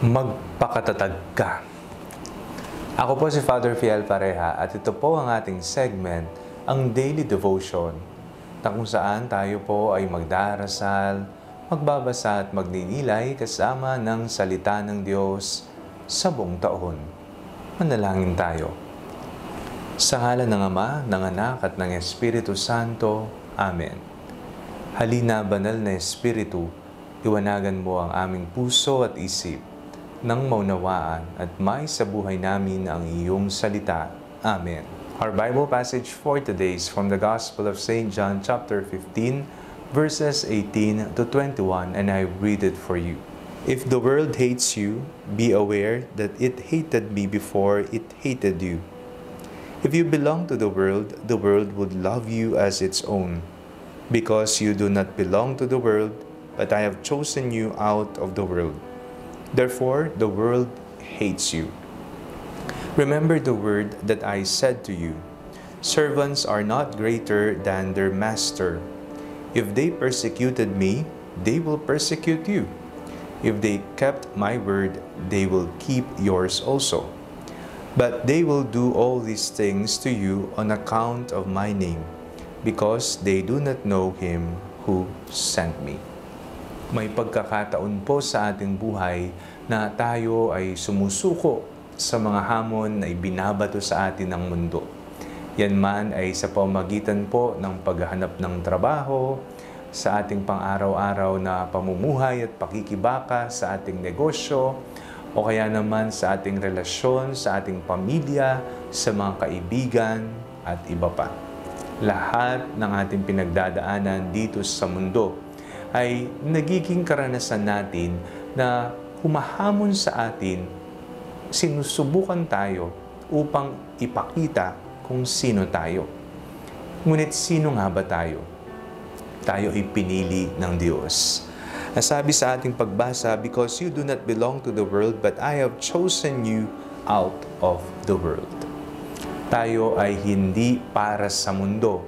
Magpakatatag ka. Ako po si Father Fiel Pareha at ito po ang ating segment, ang Daily Devotion, na kung saan tayo po ay magdarasal, magbabasa at magninilay kasama ng salita ng Diyos sa buong taon. Manalangin tayo. Sa ngalan ng Ama, ng Anak at ng Espiritu Santo. Amen. Halina, banal na Espiritu, iwanagan mo ang aming puso at isip nang maunawaan at may sa buhay namin ang iyong salita. Amen. Our Bible passage for today is from the Gospel of St. John chapter 15, verses 18 to 21, and I read it for you. If the world hates you, be aware that it hated me before it hated you. If you belong to the world would love you as its own. Because you do not belong to the world, but I have chosen you out of the world. Therefore, the world hates you. Remember the word that I said to you. Servants are not greater than their master. If they persecuted me, they will persecute you. If they kept my word, they will keep yours also. But they will do all these things to you on account of my name, because they do not know him who sent me. May pagkakataon po sa ating buhay na tayo ay sumusuko sa mga hamon na ibinabato sa atin ng mundo. Yan man ay sa pamamagitan po ng paghahanap ng trabaho, sa ating pang-araw-araw na pamumuhay at pakikibaka sa ating negosyo, o kaya naman sa ating relasyon, sa ating pamilya, sa mga kaibigan at iba pa. Lahat ng ating pinagdadaanan dito sa mundo ay nagiging karanasan natin na humahamon sa atin, sinusubukan tayo upang ipakita kung sino tayo. Ngunit sino nga ba tayo? Tayo ay pinili ng Diyos. Nasabi sa ating pagbasa, because you do not belong to the world, but I have chosen you out of the world. Tayo ay hindi para sa mundo,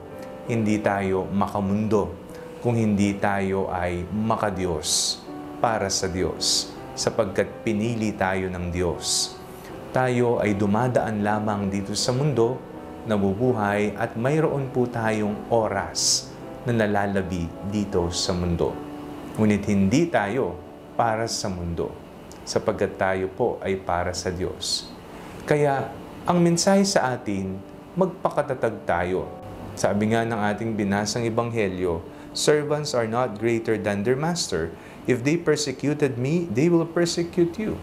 hindi tayo makamundo, kung hindi tayo ay makadiyos para sa Diyos, sapagkat pinili tayo ng Diyos. Tayo ay dumadaan lamang dito sa mundo, nabubuhay at mayroon po tayong oras na nalalabi dito sa mundo. Ngunit hindi tayo para sa mundo, sapagkat tayo po ay para sa Diyos. Kaya ang mensahe sa atin, magpakatatag tayo. Sabi nga ng ating binasang Ebanghelyo, servants are not greater than their master. If they persecuted me, they will persecute you.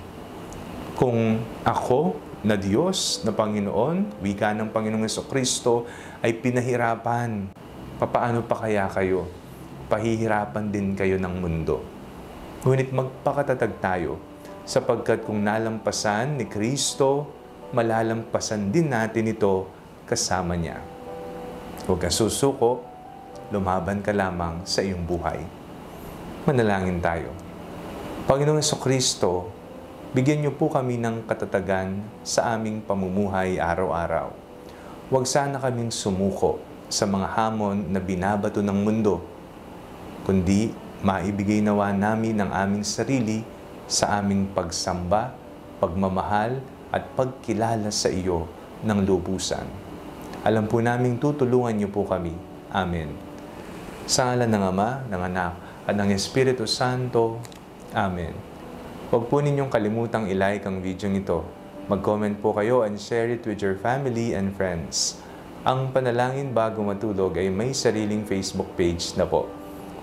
Kung ako na Diyos, na Panginoon, wika ng Panginoong Jesucristo, ay pinahirapan, papaano pa kaya kayo? Pahihirapan din kayo ng mundo. Ngunit magpakatatag tayo, sapagkat kung nalampasan ni Kristo, malalampasan din natin ito kasama niya. Huwag ka susuko, lumaban ka lamang sa iyong buhay. Manalangin tayo. Panginoong Jesucristo, bigyan niyo po kami ng katatagan sa aming pamumuhay araw-araw. Huwag sana kaming sumuko sa mga hamon na binabato ng mundo, kundi maibigay nawa namin ang aming sarili sa aming pagsamba, pagmamahal at pagkilala sa iyo ng lubusan. Alam po naming tutulungan niyo po kami. Amen. Sa ngalan ng Ama, ng Anak, at ng Espiritu Santo. Amen. Huwag po ninyong kalimutang i-like ang video nito. Mag-comment po kayo and share it with your family and friends. Ang Panalangin Bago Matulog ay may sariling Facebook page na po.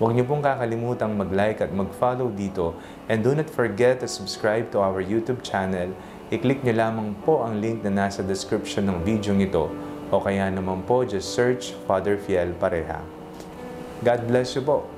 Huwag niyo pong kakalimutang mag-like at mag-follow dito, and do not forget to subscribe to our YouTube channel. I-click niyo lamang po ang link na nasa description ng video nito, o kaya naman po just search Father Fiel Pareha. God bless you po.